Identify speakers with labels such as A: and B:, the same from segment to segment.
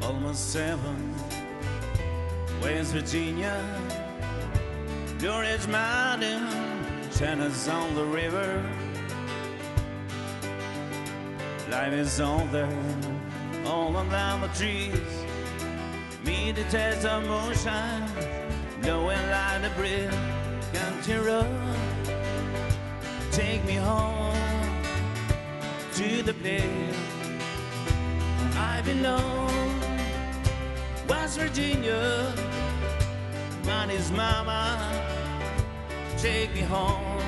A: Almost 7, West Virginia, Blue Ridge Mountain, Shanna's on the river. Life is on there, all around the trees. Meet the test of moonshine, blowing like a breeze. Country road, take me home to the place I belong. West Virginia, money's mama, take me home,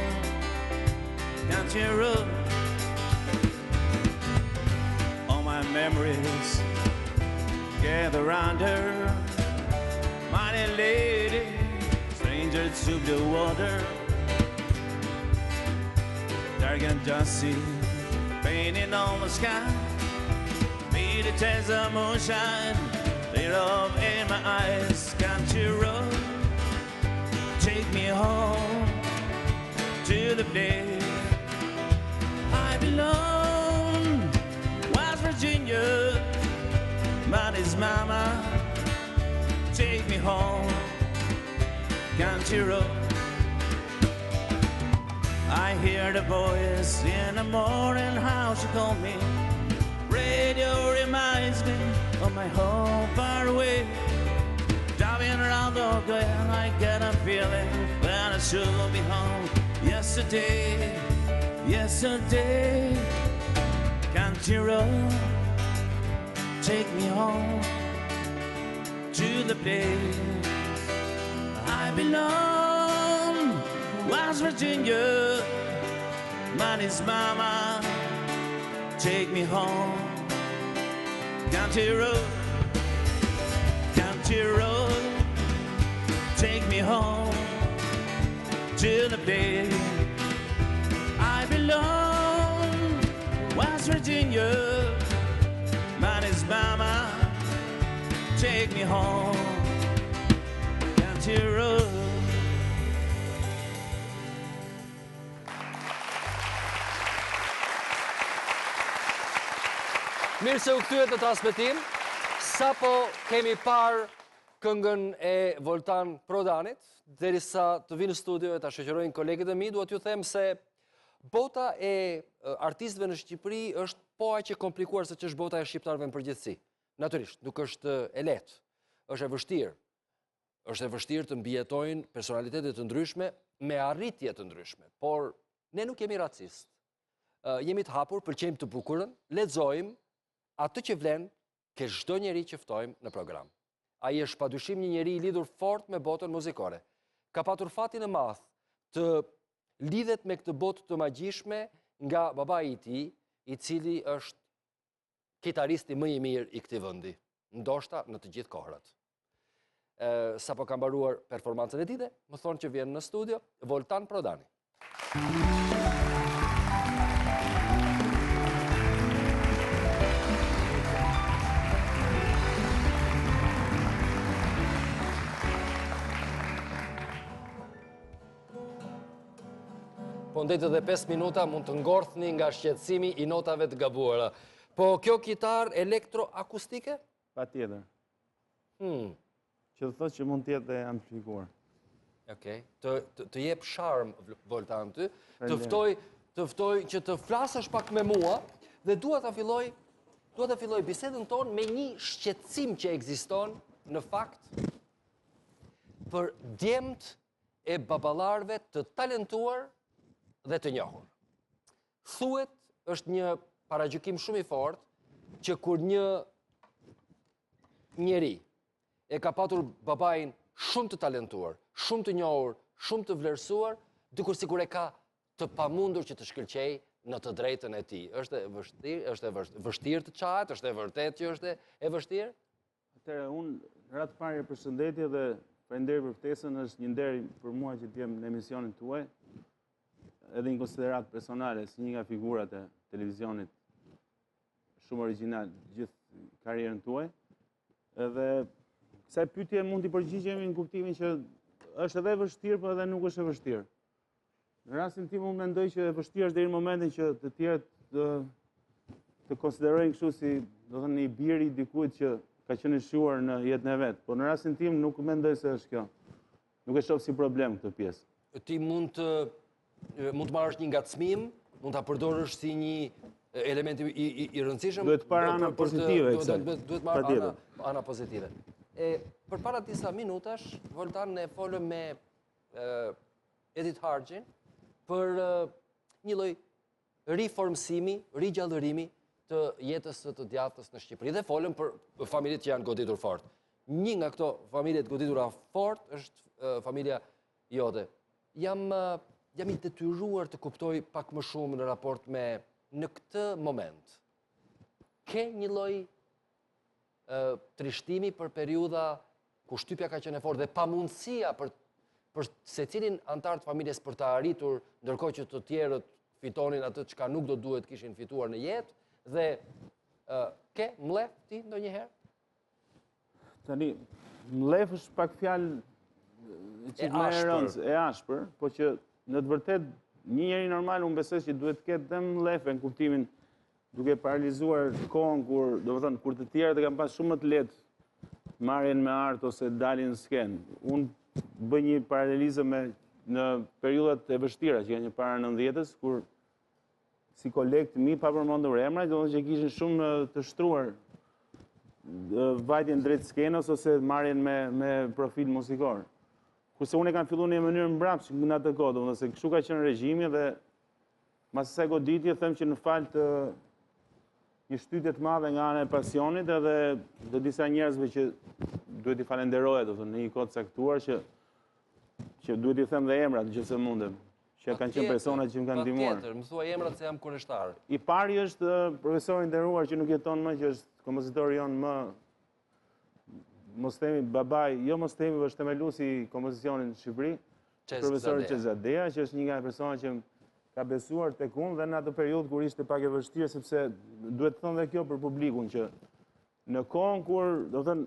A: country road. All my memories gather round her, mighty lady, stranger to the water. Dark and dusty, painting on the sky, be the test of moonshine, lit up in my eyes. Country road, take me home to the place I belong. West Virginia, money's mama, take me home, country road. I hear the voice in the morning, how she called me. Radio reminds me of my home far away. Driving around the glen, I get a feeling that I should be home. Yesterday, yesterday, country road, take me home to the place I belong. West Virginia, money's mama, take me home. Country road, country road, take me home to the place I belong. West Virginia, money's mama, take me home, country road.
B: Mirë se u kthyeet në transmetim. Sapo kemi parë këngën e Voltan Prodanit, derisa të vinë në studio e ta shoqërojnë kolegët e mi, duhet ju them se bota e artistëve në Shqipëri është po aq e komplikuar se ç'është bota e shqiptarëve në përgjithësi. Natyrisht, nuk është e lehtë. Është e vështirë. Është e vështirë të mbijetojnë personalitete të ndryshme me arritje të ndryshme, por ne nuk jemi racist. Jemi të hapur, pëlqejmë të bukurën, lexojmë atë që vlen ke çdo njeri që ftojmë në program. Ai është padyshim një njeri i lidhur fort me botën muzikore. Ka patur fatin e madh të lidhet me këtë botë të magjishme nga babai i tij, i cili është kitaristi më i mirë i këtij vendi, ndoshta në të gjithë kohërat. Sapo ka mbaruar performancën e tij, më thonë që vjen në studio Voltan Prodani. Po ndetë dhe 5 minuta mund të ngorthni nga shqetësimi i notave të gabuara. Po kjo kitar elektroakustike?
C: Patjetër. Që të thotë që mund të jetë amplifikuar.
B: Okej. Të jep charm Voltan ty, të ftoj që të flasësh pak me mua dhe dua ta filloj bisedën tonë me një shqetësim që ekziston në fakt për djemt e baballarëve të talentuar dhe të njohur. Thuhet është një paragjykim shumë i fortë që kur një njeri e ka patur babain shumë të talentuar, shumë të njohur, shumë të vlerësuar, dikur sikur e ka të pamundur që të shkëlqej në të drejtën e tij. Është e vështirë të çahet, është e vërtetë që është e vështirë?
C: Atëherë unë ratë parë përshëndetje dhe faleminderit për ftesën, është një nder për mua që të jem në emisionin tuaj. Edhe një konsiderat personale, si një nga figurat e televizionit shumë original gjithë karrierën tuaj. Edhe kësaj pyetje mund t'i përgjigjemi në kuptimin që është edhe vështirë, por edhe nuk është e vështirë. Në rastin tim unë mendoj që e vështirë është deri në momentin që të tjerët të konsiderojnë kështu si, do të thënë, i biri i dikujt që ka qenë i shuar në jetën e vet. Por në rastin tim nuk mendoj se është kjo. Nuk e shoh si problem këtë pjesë.
B: Ti mund të marrësh një ngacmim, mund ta përdorësh si një element i rëndësishëm.
C: Duhet parë ana pozitive e kësaj.
B: Duhet marrë ana pozitive. Përpara disa minutash, Voltan, ne folëm me Edith Hargjin për një lloj riformësimi, rigjallërimi të jetës së të djathtës në Shqipëri. Dhe folëm për familjet që janë goditur fort. Një nga këto familjet goditura fort është familja jote. Jam i detyruar të kuptoj pak më shumë në raport me në këtë moment. Ke një lloj trishtimi për periudha ku shtypja ka qenë e fortë dhe pamundësia për secilin antar të familjes për të arritur, ndërkohë që të tjerët fitonin atë çka nuk do duhet kishin fituar në jetë, dhe ke mlef ti ndonjëherë?
C: Tani, mlef është pak fjalë që më e rëndë, e ashpër, po që në të vërtet një njeri normal unë besoj që duhet të ketë dhe mlefe në kuptimin duke paralizuar kohën kur të tjerët e kanë pas shumë më të lehtë marrjen me art ose dalin në skenë. Unë bëj një paralelizëm në periudhat e vështira që janë një para 90-s, kur si kolegë të mi pa përmendur emra, do të thonë që kishin shumë të shtruar vajtjen drejt skenës ose marrjen me profil muzikor. Kurse unë e kam filluar në një mënyrë mbrapsht në atë kohë, domethënë se kështu ka qenë regjimi dhe mas asaj goditje them që në fal të një shtytje të madhe nga ana e pasionit edhe të disa njerëzve që duhet i falenderohet, domethënë në një kohë të caktuar që duhet i them dhe emrat nëse mundem, që kanë qenë persona që më kanë ndihmuar.
B: Patjetër, më thuaj emrat se jam kurreshtar.
C: I pari është profesori i nderuar që nuk jeton më, që është kompozitori jon më mos themi babai, jo mos themi, është themeluesi i kompozicionit në Shqipëri, profesori Çezadeja, që është një nga persona që ka besuar tek unë dhe në atë periudhë kur ishte pak e vështirë, sepse duhet të them dhe kjo për publikun që në kohën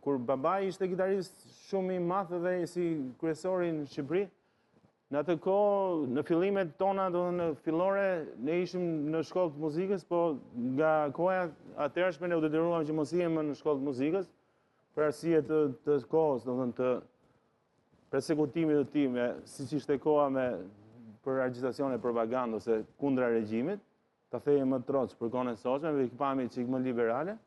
C: kur babai ishte kitarist shumë i madh dhe si kryesori në Shqipëri, në atë kohë, në fillimet tona, në fillore, ne ishim në shkollë të muzikës, po nga koha atëhershme ne u detyruam që mos ihemi në shkollë të muzikës, për arsye të kohës, të persekutimit të tij, siç ishte koha për agitacion e propagandë ose kundra regjimit, ta thejë më troc për kohën e sotshme, me pikpamje çik më liberale.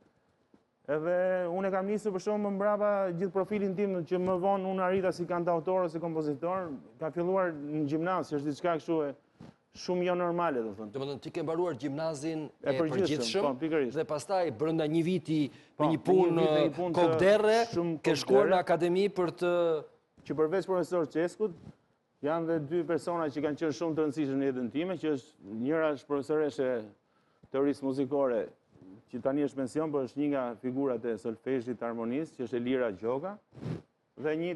C: Edhe unë e kam nisur për shkak më mbrapa gjithë profilin tim që më vonë unë arrita si kantautor ose kompozitor, ka filluar në gjimnaz, që është diçka kështu shumë jo normale, do thënë.
B: Domethënë ti ke mbaruar gjimnazin e përgjithshëm dhe pastaj brenda një viti me një punë kopdere ke shkuar në akademi për të
C: që përveç profesor Çeskut janë dhe dy persona që kanë qenë shumë të rëndësishëm në jetën time, që është njëra është profesoreshe teorisë muzikore, që tani është pension, por është një nga figurat e solfezhit të harmonisë, që është Elira Gjoka, dhe një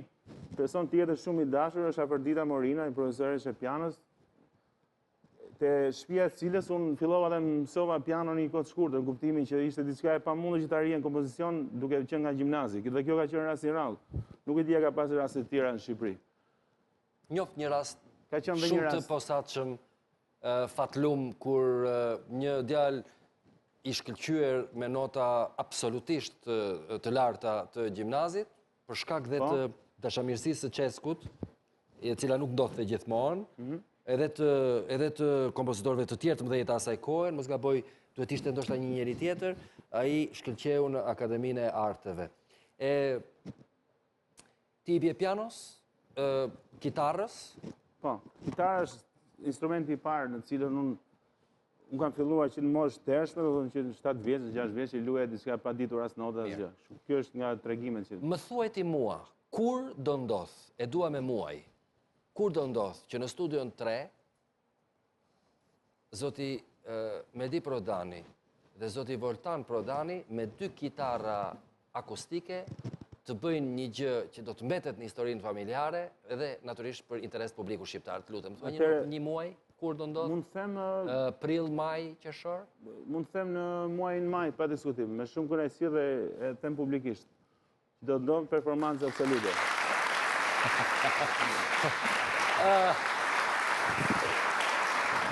C: person tjetër shumë i dashur është Afrodita Morina, një profesoreshe pianos, te shtëpia e cilës unë fillova dhe mësova piano në një kohë të shkurtër, në kuptimin që ishte diçka e pamundur që të arrije në kompozicion duke qenë nga gjimnazi. Dhe kjo ka qenë rast i rrallë. Nuk e dia ka pasur raste të tjera në Shqipëri.
B: Njoft një rast shumë të posaçëm fatlum kur një djalë i shkëlqyer me nota absolutisht të larta të gjimnazit për shkak dhe të dashamirësisë së Çeskut, e cila nuk ndodhte gjithmonë, edhe të kompozitorëve të tjerë të mëdhenj të asaj kohe, mos gaboj, duhet ishte ndoshta një njeri tjetër, ai shkëlqeu në Akademinë e Arteve. Ti i bie pianos, kitarës?
C: Po, kitara është instrumenti i parë në cilën unë kam filluar që në moshë të hershme, do të thonë që në 7 vjeç, 6 vjeç i luaj diçka pa ditur as nota asgjë. Kjo është nga tregimet që.
B: Më thuaj ti mua, kur do ndodh, e dua me muaj, kur do ndodh që në studion 3 zoti Medi Prodani dhe zoti Voltan Prodani me 2 kitara akustike të bëjnë një gjë që do të mbetet në historinë familjare edhe natyrisht për interes publiku shqiptar. Të lutem, thuaj një muaj, kur do ndodh?
C: Mund të them
B: prill, maj, qershor?
C: Mund të them në muajin maj pa diskutim, me shumë kënaqësi dhe e them publikisht. Do të ndodh performancë absolute.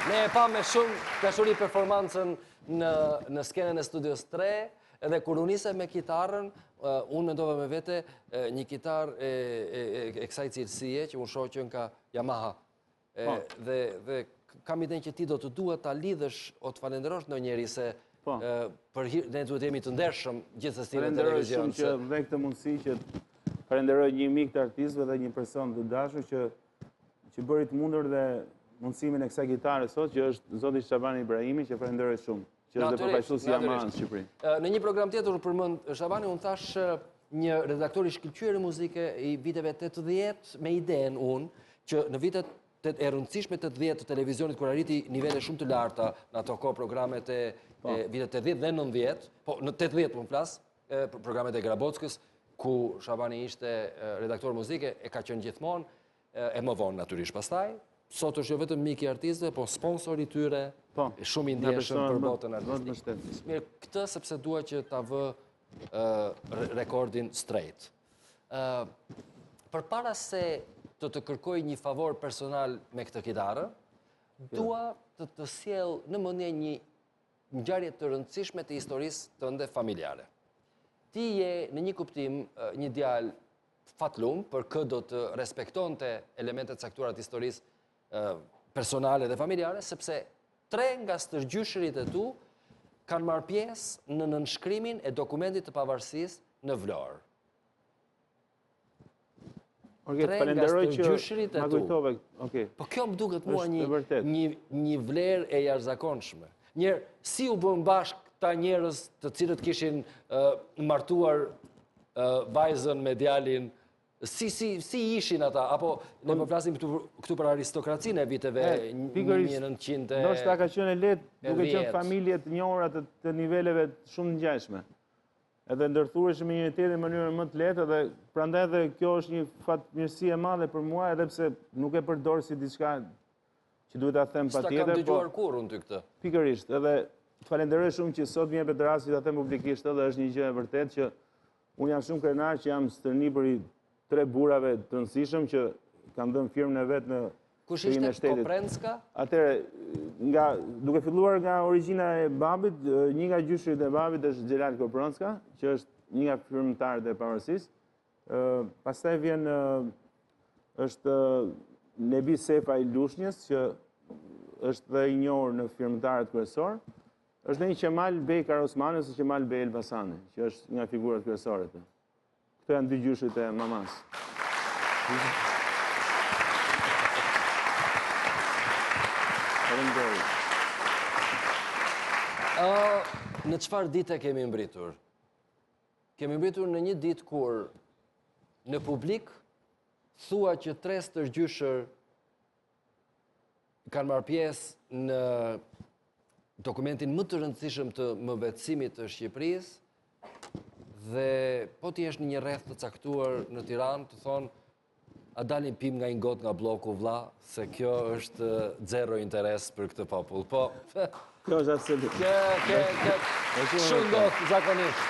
B: Ne e pa me shumë dashuri performancën në skenën e Studios 3, edhe kur unise me kitarën, unë mendova me vete një kitarë e kësaj cilësie, që unë shoh që nga Yamaha. Dhe kam iden që ti do të duhet ta lidhësh o të falenderosh ndonjëri se ne duhet jemi të ndershëm gjithsesi në televizion.
C: Falenderoj shumë që dhe këtë mundësi që falenderoj një mik të artistëve dhe një person të dashur që bëri të mundur dhe mundësimin e kësaj kitare sot, që është zoti Shabani Ibrahimi, që falenderoj shumë, që është dhe përfaqësuesi i Yamaha në Shqipëri.
B: Në një program tjetër përmend Shabani, unë thash një redaktor i shkëlqyer muzike i viteve 80 me idenë unë që në vitet e rëndësishme 80 të televizionit kur arriti nivele shumë të larta në ato kohë programet e vitet 80 dhe 90, po në 80 po më flas, programet e Grabockës, ku Shabani ishte redaktor muzike, e ka qenë gjithmonë, e më vonë natyrisht pastaj. Sot është jo vetëm mik i artistëve, po sponsor i tyre, shumë i ndjeshëm për botën artistike. Mirë, këtë sepse dua që ta vë rekordin straight. Përpara se të kërkoj një favor personal me këtë kitarë, dua të sjell në mendje një ngjarje të rëndësishme të historisë tënde familjare. Ti je në një kuptim një djalë fatlum, për kë do të respektonte elementet caktuara të historisë personale dhe familjare, sepse 3 nga stërgjyshërit e tu kanë marrë pjesë në nënshkrimin e dokumentit të pavarësisë në Vlorë.
C: Falenderoj që ma kujtove.
B: Po kjo më duket mua një vlerë e jashtëzakonshme. Njerë, si u bën bashkë ta njerëz të cilët kishin martuar vajzën me djalin, si ishin ata, apo ne po flasim këtu për aristokracinë e viteve 1900.
C: Ndoshta ka qenë lehtë, duke qenë familje të njohura të niveleve shumë të ngjashme. Edhe ndërthuheshin me njëri tjetrin në mënyrë më të lehtë, dhe prandaj edhe kjo është një fatmirësi e madhe për mua, edhe pse nuk e përdor si diçka që duhet ta them patjetër.
B: S'ta kam dëgjuar kurrë unë ty këtë.
C: Pikërisht, edhe falenderoj shumë që sot më jepet rasti ta them publikisht, edhe është një gjë e vërtetë që unë jam shumë krenar që jam stërnipër i 3 burrave të rëndësishëm që kanë dhënë firmën e vet në
B: Kush ishte Koprenska?
C: Atëre, duke filluar nga origjina e babit, një nga gjyshërit e babit është Xhelal Koprenska, që është një nga firmëtarët e pavarësisë. Pastaj vjen është Nebi Sefa i Lushnjës, që është dhe i njohur në firmëtarët kryesor. Është dhe një Qemal Bej Karosmani ose Qemal Bej Elbasani, që është nga figurat kryesore të. Këto janë 2 gjyshit e mamas.
B: Në çfarë dite kemi mbritur? Kemi mbritur në një ditë kur në publik thua që 3 stërgjyshër kanë marrë pjesë në dokumentin më të rëndësishëm të mëbetësimit të Shqipërisë, dhe po ti jesh në një rreth të caktuar në Tiranë, të thonë, a dalin pim nga një got nga bloku vlla, se kjo është zero interes për këtë popull. Po,
C: kjo është absolut.
B: Shumë got, zakonisht.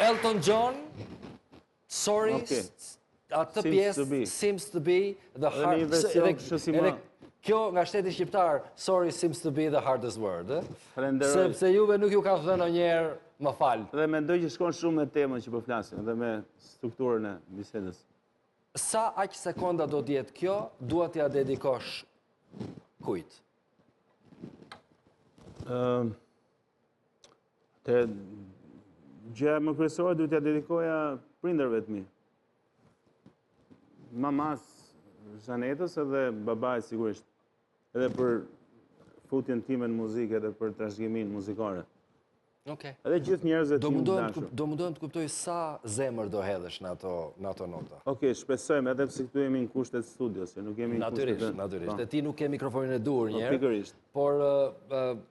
B: Elton John, Sorry, atë pjesë seems to be the hardest. Kjo nga shteti shqiptar, sorry seems to be the hardest word. Sepse juve nuk ju ka thënë ndonjëherë më fal.
C: Dhe mendoj që shkon shumë me temën që po flasim, dhe me strukturën e bisedës.
B: Sa aq sekonda do të jetë kjo, dua t'ia dedikosh kujt?
C: Gjëja më kryesore duhet t'ia dedikoja prindërve të mi. Mamas Zhanetës edhe babait sigurisht. Edhe për futjen time në muzikë, edhe për trashëgimin muzikore. Edhe gjithë njerëzit që më dashur.
B: Do mundohem të kuptoj sa zemër do hedhësh në ato nota.
C: Shpresojmë, edhe pse këtu jemi në kushtet studios, nuk jemi në kushtet.
B: Natyrisht. E ti nuk ke mikrofonin e dur njerë.
C: Pikërisht.
B: Por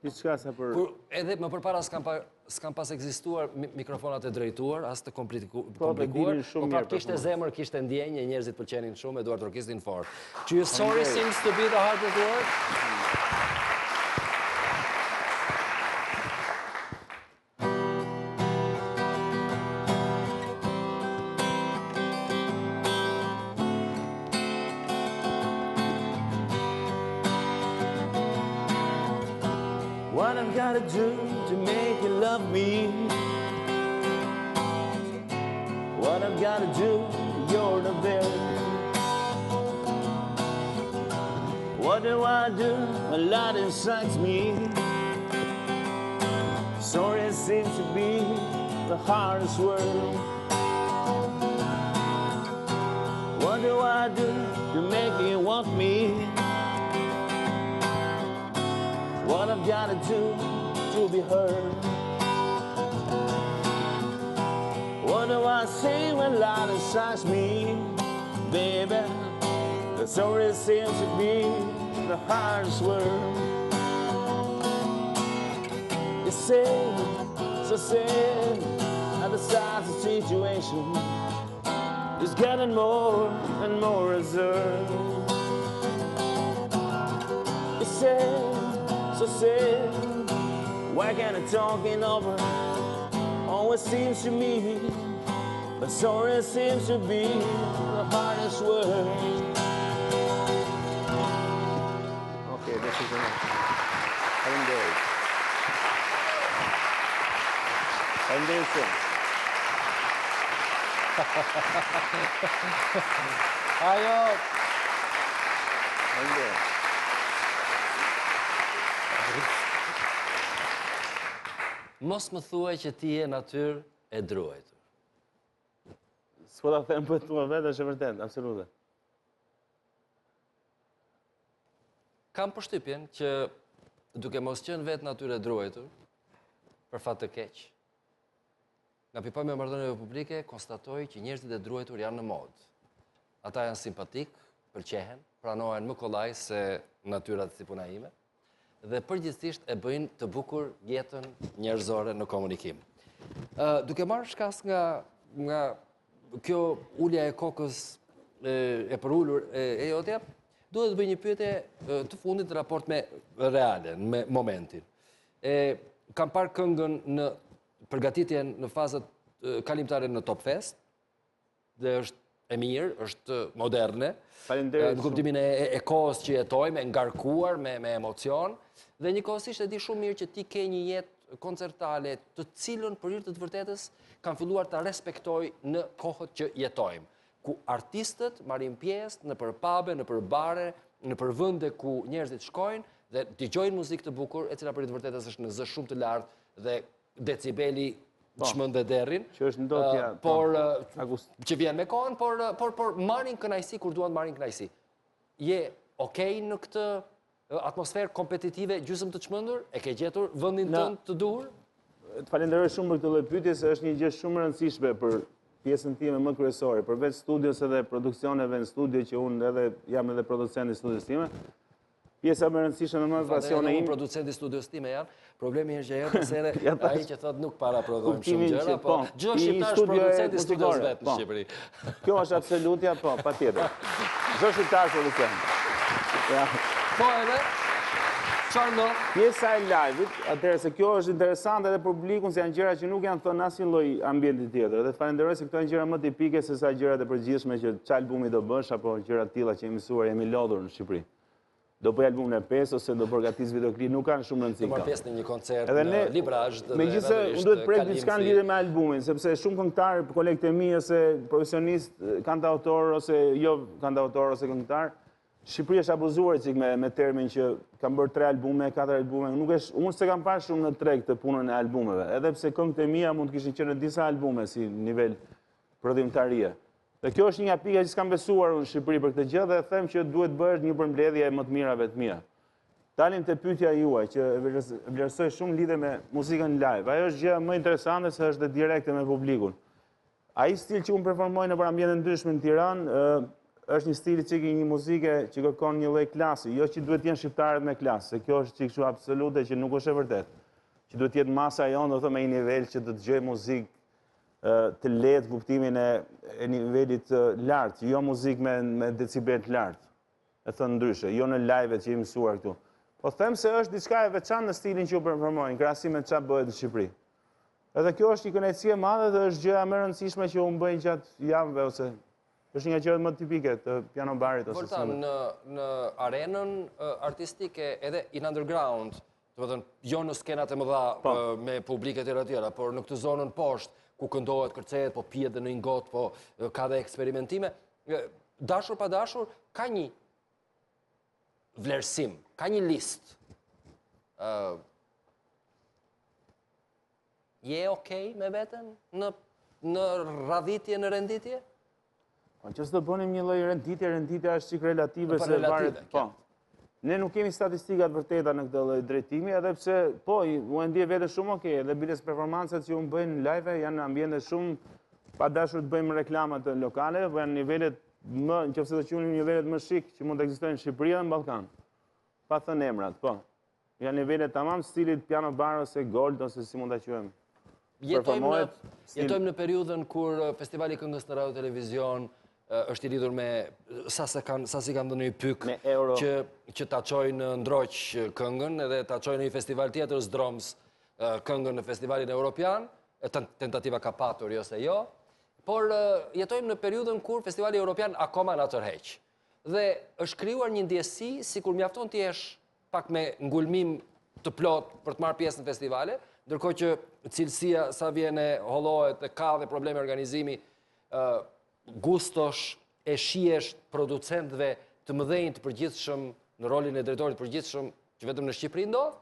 C: diçka sa për
B: edhe më përpara s'kan pas ekzistuar mikrofonat e drejtuar, as të komplikuar, po prap kishte zemër, kishte ndjenjë, njerëzit pëlqenin shumë, Eduard Orkistin fort. Që sorry seems to be the hardest word.
A: What I've gotta do to make you love me? What I've gotta do, you're the very. What do I do? A lot excites me. Sorry seems to be the hardest word. What do I do to make you want me? What I've gotta do to be heard? What do I say when light excites me, baby? The sorry seems to be the hardest word. You say, so sad, at the size of the situation is getting more and more reserved. You say, so sad, why can't I talking over? Always seems to me, but sorry seems to be the hardest word.
C: Okay, this is enough. Faleminderit. Faleminderit shumë.
B: Ajo,
C: Faleminderit.
B: mos më thuaj që ti je natyrë e druajtur.
C: S'po ta them për tua vetë, është e vërtet, absolute.
B: Kam përshtypjen që duke mos qenë vetë natyrë e druajtur, për fat të keq, nga pikpamja e marrëdhënieve publike, konstatoj që njerëzit e druajtur janë në modë. Ata janë simpatik, pëlqehen, pranohen më kollaj se natyrat si puna ime, dhe përgjithsisht e bëjnë të bukur jetën njerëzore në komunikim. Duke marrë shkas nga kjo ulja e kokës e përullur e jotja, duhet të bëj një pyetje të fundit në raport me realen, me momentin. Kam parë këngën në përgatitjen në fazat kalimtare në Top Fest, dhe është e mirë, është moderne,
C: Faleminderit
B: në kuptimin e kohës që jetojmë, e ngarkuar me emocion, dhe njëkohësisht e di shumë mirë që ti ke një jetë koncertale të cilën për hir të të vërtetës kam filluar ta respektoj në kohët që jetojmë, ku artistët marrin pjesë në për pube, në për bare, në për vende ku njerëzit shkojnë dhe dëgjojnë muzikë të bukur, e cila për hir të vërtetës është në zë shumë të lartë dhe decibeli çmend dhe derrin,
C: që është ndotja,
B: por që vjen me kohën, por marrin kënaqësi kur duan të marrin kënaqësi. Je okay në këtë atmosferë kompetitive gjysmë të çmendur? E ke gjetur vendin tënd të duhur?
C: Të falenderoj shumë për këtë lloj pyetje, se është një gjë shumë e rëndësishme për pjesën time më kryesore, përveç studios edhe produksioneve në studio që unë edhe jam edhe producent i studios time. Pjesa më e rëndësishme më pasione im.
B: Producenti studios time janë. Problemi është që herë sere ai që thot nuk paraprodhojmë shumë gjëra, po çdo shqiptar është producent i studios vet në Shqipëri.
C: Kjo është absolutja, po, patjetër. Çdo shqiptar producent. Ja.
B: Po edhe çfarë do?
C: Pjesa e live-it, atëherë se kjo është interesante edhe për publikun, se janë gjëra që nuk janë thënë asnjë lloj ambienti tjetër. Dhe falenderoj se këto janë gjëra më tipike se sa gjërat e përgjithshme që çfarë albumi do bësh apo gjëra të tilla që jemi mësuar, jemi lodhur në Shqipëri. Do bëj albumin e 5 ose do përgatis videoklip, nuk kanë shumë rëndësi.
B: Do marr pjesë në një koncert në Librazh.
C: Megjithëse unë duhet prek diçka në lidhje me albumin, sepse shumë këngëtarë, kolegët e mi ose profesionistë, kantautor ose jo kantautor ose këngëtar, Shqipëria është abuzuar cik me termin që kam bërë 3 albume, 4 albume. Unë se kam parë shumë në treg të punën e albumeve, edhe pse këngët e mia mund të kishin qenë në disa albume si nivel prodhimtarie. Dhe kjo është një pika që s'kam besuar unë në Shqipëri për këtë gjë dhe them që duhet bërë një përmbledhje e më të mirave të mia. Dalim te pyetja juaj që vlerësoj shumë lidhe me muzikën live. Ajo është gjë më interesante se është dhe direkte me publikun. Ai stil që unë performoj në ambiente ndryshme në Tiranë është një stil që një muzike që kërkon një lloj klasi, jo që duhet të jenë shqiptarët me klasë, se kjo është çik absolute që nuk është e vërtet. Që duhet të jetë masa jonë, do të me një nivel që të dëgjoj muzikë të lehtë kuptimin e nivelit lartë, jo muzikë me decibel të lartë. E thënë ndryshe, jo në live-et që i mësuar këtu. Po them se është diçka e veçantë në stilin që u performojnë, krahasim me çfarë bëhet në Shqipëri. Edhe kjo është një kënaqësi e madhe dhe është gjëja më e rëndësishme që unë bëj gjatë javëve ose është një gjë më tipike të piano barit ose
B: në arenën artistike edhe in underground të më thënë, jo në skenat e më dha me publiket e tjera, por në këtë zonën poshtë, ku këndohet, kërcehet, po pijet dhe në ingot, po ka dhe eksperimentime, dashur pa dashur, ka një vlerësim, ka një list. Je okej me veten në radhitje, në renditje?
C: Që së të bënim një lloj renditja është qik relative se varet. Ne nuk kemi statistikat vërteta në këtë lloj drejtimi, edhe pse, u e ndje vete shumë okej, edhe biles performancat që unë bëjnë live janë në ambjende shumë, pa dashur të bëjmë reklamat lokale, po janë nivelet më, në qofse të qunim nivelet më shik që mund të ekzistojnë në Shqipëri dhe në Ballkan. Pa thënë emrat, po. Janë nivelet tamam stilit piano bar ose gold ose si mund ta quajmë.
B: Jetojmë në periudhën kur Festivali Këngës në Radio Televizion është i lidhur me sa si kanë dhënë një pyk që ta çojë në ndroq këngën edhe ta çojë në një festival tjetër Zdroms këngën në festivalin evropian, tentativa ka patur jo se jo, por jetojmë në periudhën kur Festivali Evropian akoma na tërheq. Dhe është krijuar një ndjesi sikur mjafton të jesh pak me ngulmim të plot për të marrë pjesë në festivale, ndërkohë që cilësia sa vjen e hollohet e ka dhe probleme organizimi, gustosh e shihesh producentëve të mëdhenj të përgjithshëm në rolin e drejtorit të përgjithshëm që vetëm në Shqipëri ndodh,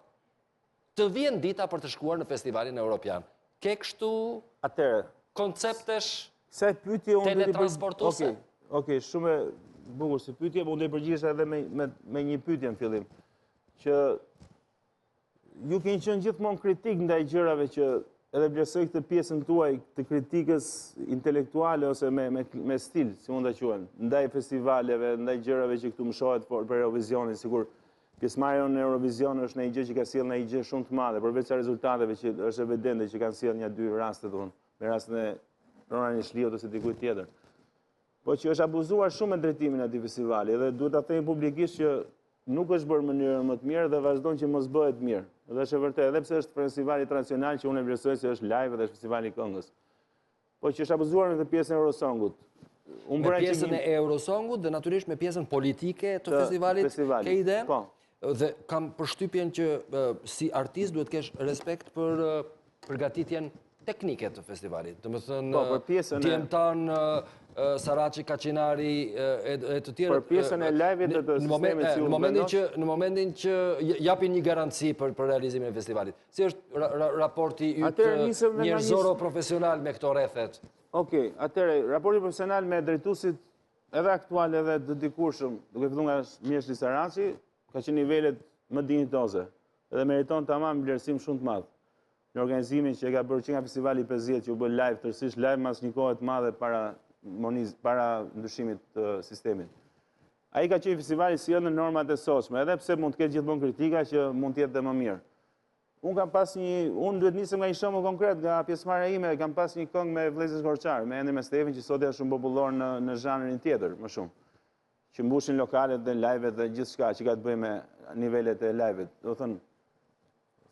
B: të vjen dita për të shkuar në festivalin evropian. Ke kështu konceptesh teletransportuese?
C: Okej, shumë e bukur si pyetje, po unë do të përgjigjesh edhe me një pyetje në fillim, që ju keni qenë gjithmonë kritik ndaj gjërave që edhe vlerësoj këtë pjesën tuaj të kritikës intelektuale ose me stil, si mund ta quajmë, ndaj festivaleve, ndaj gjërave që këtu më shohet për Eurovizionin, sikur pjesëmarrja në Eurovision është një gjë që ka sjellë një gjë shumë të madhe, përveç rezultateve që është evidente që kanë sjellë një dy raste domun, me rastin e Ronan Ishliut ose dikujt tjetër. Po që është abuzuar shumë me drejtimin e atij festivali, dhe duhet ta them publikisht që nuk është bërë në mënyrën më të mirë dhe vazhdon që mos bëhet mirë. Dhe është e vërtetë, edhe pse është festivali tradicional që unë e vlerësoj se është live dhe është festivali i këngës. Po që është abuzuar në pjesën e Eurosongut.
B: Me pjesën e Eurosongut dhe natyrisht me pjesën politike të festivalit, ke ide?
C: Po.
B: Dhe kam përshtypjen që si artist duhet kesh respekt për përgatitjen teknike të festivalit. Do të thënë, Djemtan, Saraci, Kaçinari e të tjerë.
C: Për pjesën e live-it të sistemit si
B: në momentin që japin një garanci për realizimin e festivalit. Si është raporti ytë njerëzoro profesional me këto rrethet?
C: Okej, atëre, raporti profesional me drejtuesit edhe aktual edhe të dikurshëm, duke filluar nga Mjeshli Saraci, ka qenë nivelet më dinjitoze dhe meriton tamam vlerësim shumë të madh. Në organizimin që e ka bërë që nga festivali 50 që u bë live, tërësisht live mas një kohë të madhe para ndryshimit të sistemit. Ai ka qenë festivali si në normat e sotshme, edhe pse mund të ketë gjithmonë kritika që mund të jetë dhe më mirë. Unë duhet nisem nga një shembull konkret nga pjesëmarrja ime, kam pas një këngë me vëllezërin Korçar, me Endi Mestefin, që sot është shumë popullor në zhanrin tjetër, më shumë. Që mbushin lokalet dhe live-et dhe gjithçka që ka të bëjë me nivelet e live-it. Do thënë,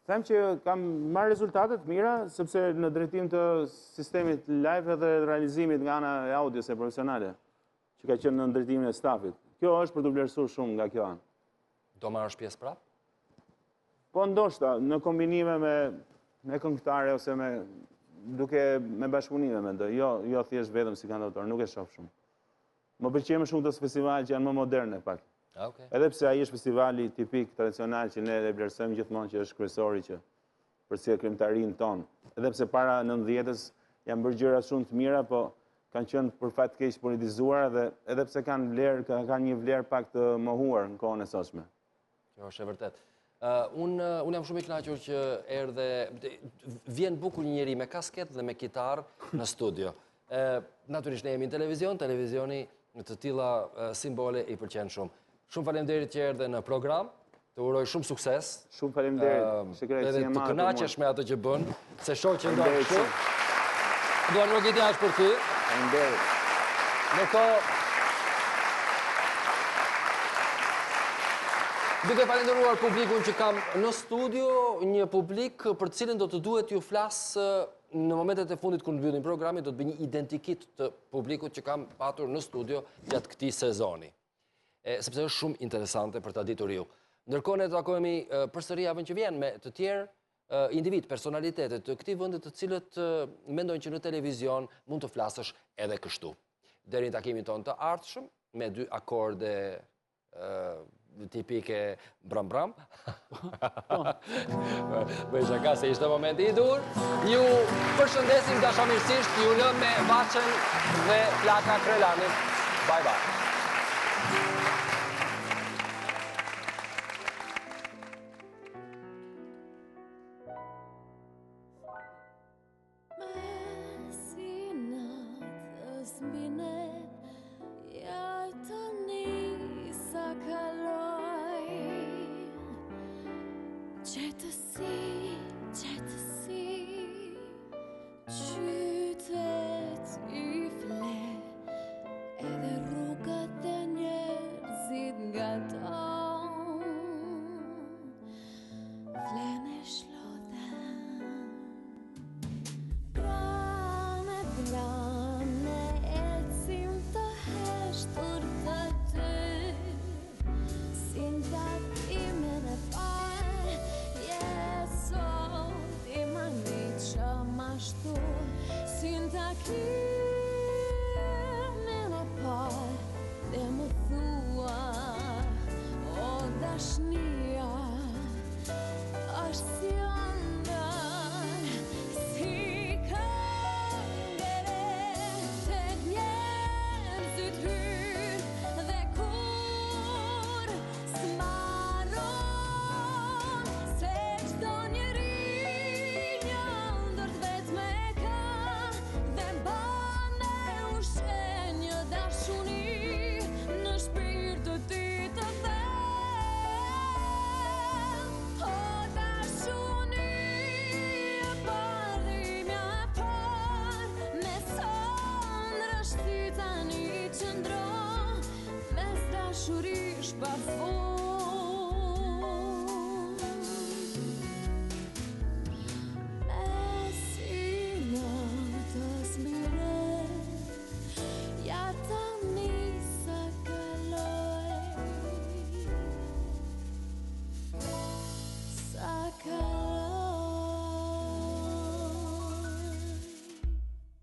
C: them që kam marrë rezultate të mira, sepse në drejtim të sistemit live dhe realizimit nga ana e audios e profesionale, që ka qenë në drejtimin e stafit. Kjo është për të vlerësuar shumë nga kjo anë.
B: Do marrësh pjesë prapë?
C: Po ndoshta, në kombinime me këngëtare ose me bashkëpunime mendoj, jo thjesht vetëm si kantator, nuk e shoh shumë. Më pëlqejnë më shumë të festivalet që janë më moderne pak. Edhe pse ai është festivali tipik tradicional që ne e vlerësojmë gjithmonë që është kryesori që përcjell krimtarinë tonë. Edhe pse para 90-s janë bërë gjëra shumë të mira, po kanë qenë për fat keq politizuara dhe edhe pse kanë një vlerë pak të mohuar në kohën e sotshme.
B: Kjo është e vërtetë. Unë jam shumë i kënaqur që vjen bukur një njeri me kasket dhe me kitar në studio. Natyrisht ne jemi në televizion, televizioni në të tilla simbole i pëlqen shumë. Shumë faleminderit që erdhe në program, të uroj shumë sukses.
C: Shumë faleminderit.
B: Edhe të kënaqesh me atë që bën, se shoh që ndodh kështu. Dua nuk i diash për ty.
C: Faleminderit.
B: Me to duke falenderuar publikun që kam në studio, një publik për cilin do të duhet ju flas në momentet e fundit kur në mbyllim programin, do të bëj një identikit të publikut që kam patur në studio gjatë këtij sezoni. Sepse është shumë interesante për ta ditur ju. Ndërkohë ne takohemi përsëri javën që vjen me të tjerë individ, personalitetet të këtij vendi të cilët mendojnë që në televizion mund të flasësh edhe kështu. Deri në takimin tonë të ardhshëm me 2 akorde tipike bram-bram. Bëj shaka se ishte momenti i dur. Ju përshëndesim dashamirësisht, ju lëm me Vaçën dhe Flaka Krelanit. Bye bye.
D: Shurish pa